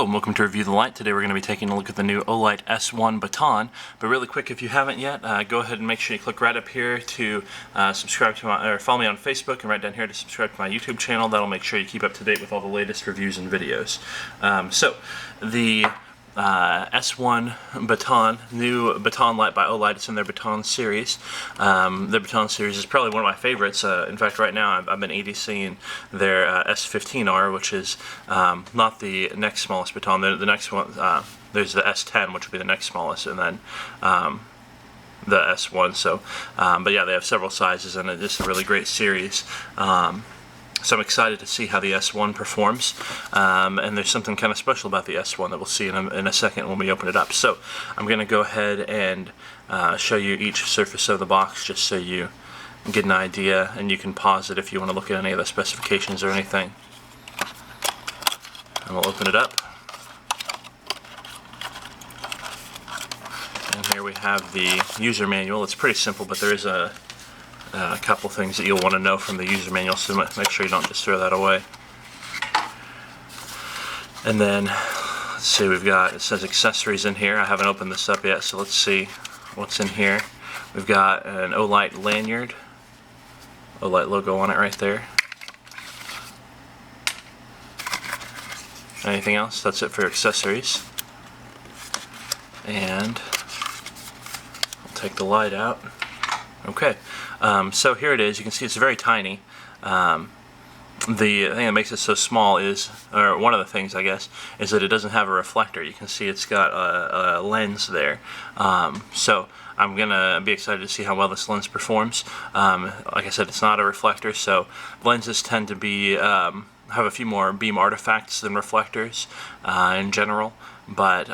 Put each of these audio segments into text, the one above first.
Hello and welcome to Review the Light. Today we're going to be taking a look at the new Olight S1 Baton. But really quick, if you haven't yet, go ahead and make sure you click right up here to subscribe to my, or follow me on Facebook, and right down here to subscribe to my YouTube channel. That'll make sure you keep up to date with all the latest reviews and videos. So the S1 Baton, new Baton light by Olight. It's in their Baton series. Their Baton series is probably one of my favorites. In fact, right now I've been EDCing their S15R, which is not the next smallest Baton. The next one, there's the S10, which will be the next smallest, and then the S1. So, but yeah, they have several sizes, and it's a really great series. So I'm excited to see how the S1 performs, and there's something kind of special about the S1 that we'll see in a second when we open it up. So I'm going to go ahead and show you each surface of the box just so you get an idea, and you can pause it if you want to look at any of the specifications or anything. And we'll open it up. And here we have the user manual. It's pretty simple, but there is a couple things that you'll want to know from the user manual, so make sure you don't just throw that away. And then, let's see, it says accessories in here. I haven't opened this up yet, so let's see what's in here. We've got an Olight lanyard, Olight logo on it right there. Anything else? That's it for accessories. And I'll take the light out. Okay, so here it is. You can see it's very tiny. The thing that makes it so small is, or one of the things I guess, is that it doesn't have a reflector. You can see it's got a lens there. So I'm gonna be excited to see how well this lens performs. Like I said, it's not a reflector, so lenses tend to be have a few more beam artifacts than reflectors in general. But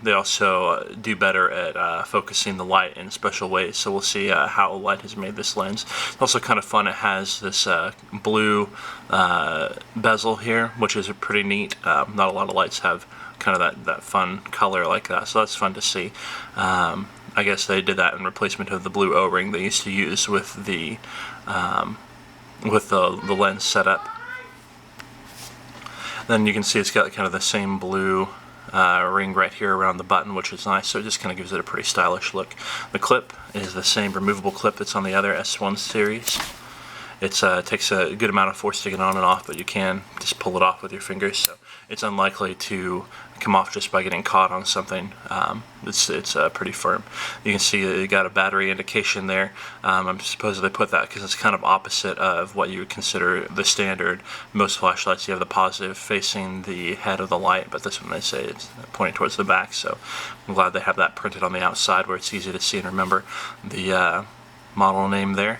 they also do better at focusing the light in special ways, so we'll see how Olight has made this lens. It's also kind of fun. It has this blue bezel here, which is pretty neat. Not a lot of lights have kind of that fun color like that, so that's fun to see. I guess they did that in replacement of the blue O-ring they used to use with the lens setup. Then you can see it's got kind of the same blue ring right here around the button, which is nice, so it just kind of gives it a pretty stylish look. The clip is the same removable clip that's on the other S1 series. It takes a good amount of force to get on and off, but you can just pull it off with your fingers, so it's unlikely to come off just by getting caught on something. It's pretty firm. You can see you got a battery indication there. I'm supposed they put that because it's kind of opposite of what you would consider the standard. Most flashlights, you have the positive facing the head of the light, but this one they say it's pointing towards the back, so I'm glad they have that printed on the outside where it's easy to see and remember the model name there,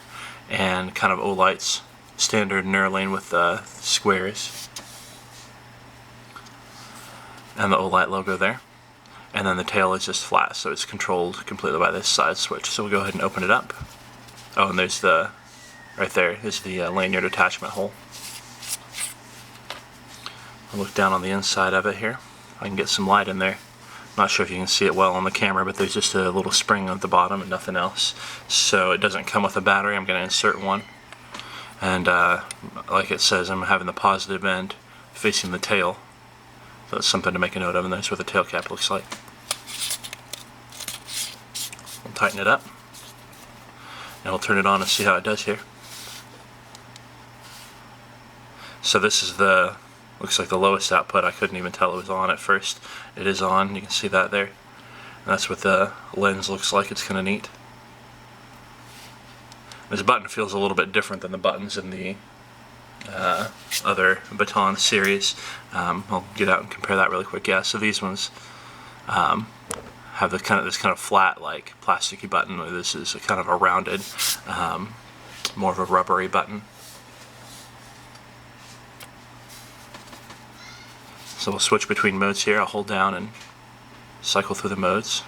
and kind of Olight's standard Neuralane with squares, and the Olight logo there. And then the tail is just flat, so it's controlled completely by this side switch. So we'll go ahead and open it up. Oh, and there's right there is the lanyard attachment hole. I'll look down on the inside of it here. I can get some light in there. Not sure if you can see it well on the camera, but there's just a little spring at the bottom and nothing else. So it doesn't come with a battery. I'm going to insert one. And like it says, I'm having the positive end facing the tail. So that's something to make a note of, and that's what the tail cap looks like. We'll tighten it up, and we'll turn it on and see how it does here. So this is looks like the lowest output. I couldn't even tell it was on at first. It is on, you can see that there. And that's what the lens looks like. It's kind of neat. This button feels a little bit different than the buttons in the other Baton series. I'll get out and compare that really quick. Yeah, so these ones have this kind of flat, like plasticky button. This is a kind of a rounded, more of a rubbery button. So we'll switch between modes here. I'll hold down and cycle through the modes.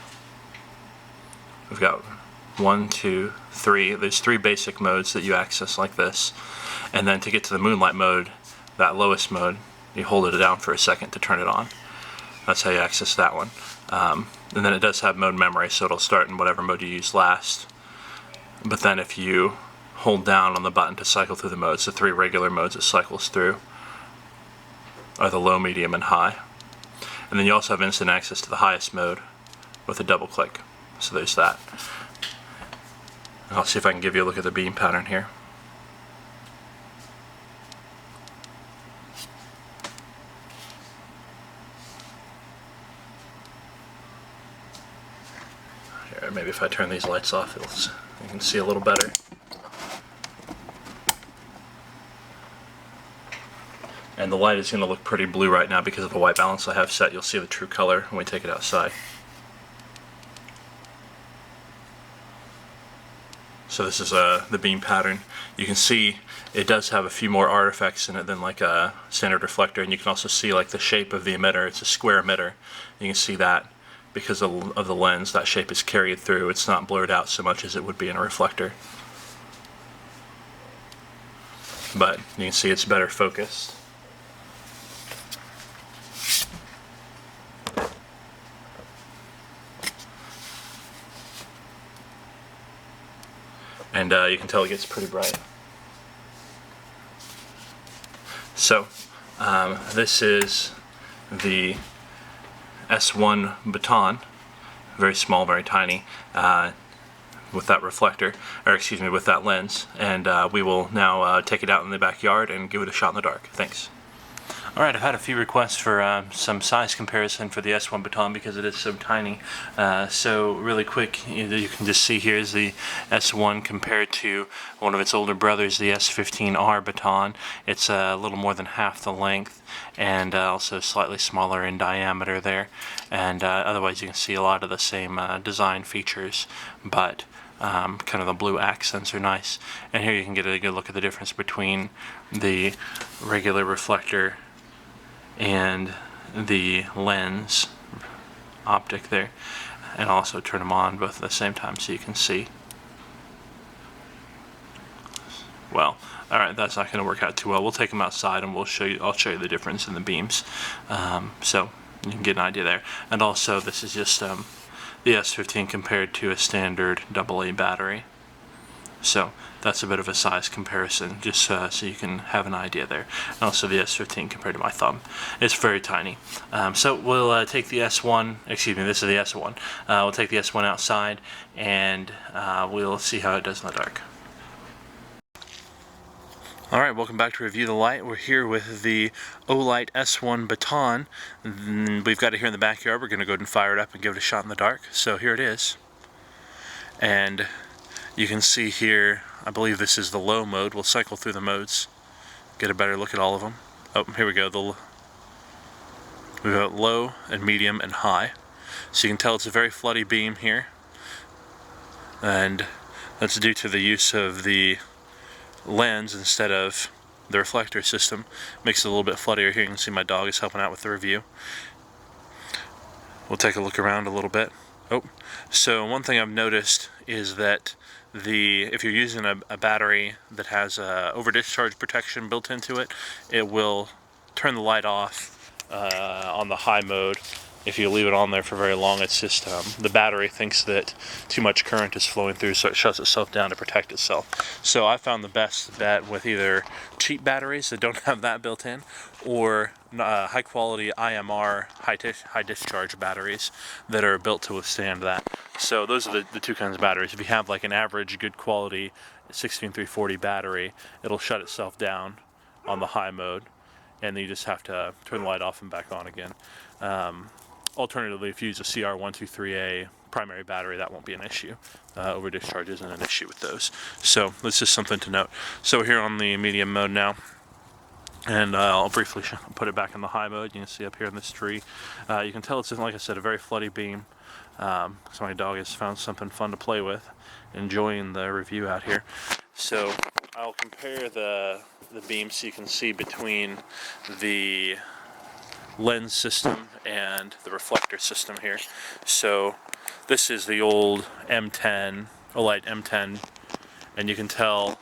We've got 1, 2, 3. There's 3 basic modes that you access like this. And then to get to the moonlight mode, that lowest mode, you hold it down for a second to turn it on. That's how you access that one. And then it does have mode memory, so it'll start in whatever mode you use last. But then if you hold down on the button to cycle through the modes, the 3 regular modes it cycles through are the low, medium, and high. And then you also have instant access to the highest mode with a double click. So there's that. And I'll see if I can give you a look at the beam pattern here. Here, maybe if I turn these lights off, you can see a little better. And the light is going to look pretty blue right now because of the white balance I have set. You'll see the true color when we take it outside. So this is the beam pattern. You can see it does have a few more artifacts in it than like a standard reflector, and you can also see like the shape of the emitter. It's a square emitter. You can see that because of the lens, that shape is carried through. It's not blurred out so much as it would be in a reflector. But you can see it's better focused. And you can tell it gets pretty bright. So this is the S1 Baton, very small, very tiny, with that reflector, or excuse me, with that lens. And we will now take it out in the backyard and give it a shot in the dark. Thanks. Alright, I've had a few requests for some size comparison for the S1 Baton because it is so tiny. So really quick, you can just see here is the S1 compared to one of its older brothers, the S15R Baton. It's a little more than half the length and also slightly smaller in diameter there. And otherwise you can see a lot of the same design features, but kind of the blue accents are nice. And here you can get a good look at the difference between the regular reflector and the lens optic there, and also turn them on both at the same time so you can see. Well, alright, that's not going to work out too well. We'll take them outside and I'll show you the difference in the beams, so you can get an idea there. And also this is just the S15 compared to a standard AA battery. So that's a bit of a size comparison, just so you can have an idea there. And also the S15 compared to my thumb. It's very tiny. So we'll take the S1, excuse me, this is the S1. We'll take the S1 outside and we'll see how it does in the dark. Alright, welcome back to Review the Light. We're here with the Olight S1 Baton. We've got it here in the backyard. We're going to go ahead and fire it up and give it a shot in the dark. So here it is. And you can see here, I believe this is the low mode. We'll cycle through the modes, get a better look at all of them. Oh, here we go. We've got low and medium and high. So you can tell it's a very floody beam here. And that's due to the use of the lens instead of the reflector system. Makes it a little bit floodier here. You can see my dog is helping out with the review. We'll take a look around a little bit. Oh, so one thing I've noticed is that if you're using a battery that has over discharge protection built into it, it will turn the light off on the high mode. If you leave it on there for very long, it's just the battery thinks that too much current is flowing through, so it shuts itself down to protect itself. So I found the best bet with either cheap batteries that don't have that built in, or high quality IMR, high discharge batteries that are built to withstand that. So those are the two kinds of batteries. If you have like an average good quality 16340 battery, it'll shut itself down on the high mode, and then you just have to turn the light off and back on again. Alternatively, if you use a CR123A primary battery, that won't be an issue. Over discharge isn't an issue with those. So that's just something to note. So we're here on the medium mode now, and I'll briefly put it back in the high mode. You can see up here in this tree. You can tell it's, like I said, a very floody beam. So my dog has found something fun to play with, enjoying the review out here. So I'll compare the beams so you can see between the lens system and the reflector system here. So this is the old M10, Olight M10, and you can tell,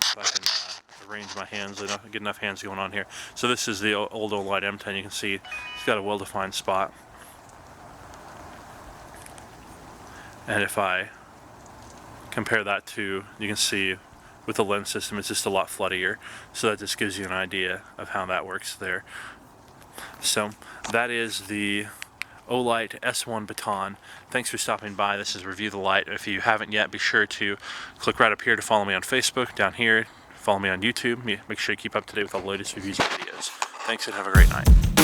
if I can arrange my hands, get enough hands going on here. So this is the old Olight M10. You can see it's got a well-defined spot. And if I compare that to, you can see with the lens system, it's just a lot floodier. So that just gives you an idea of how that works there. So that is the Olight S1 Baton. Thanks for stopping by. This is Review the Light. If you haven't yet, be sure to click right up here to follow me on Facebook. Down here, follow me on YouTube. Make sure you keep up to date with all the latest reviews and videos. Thanks and have a great night.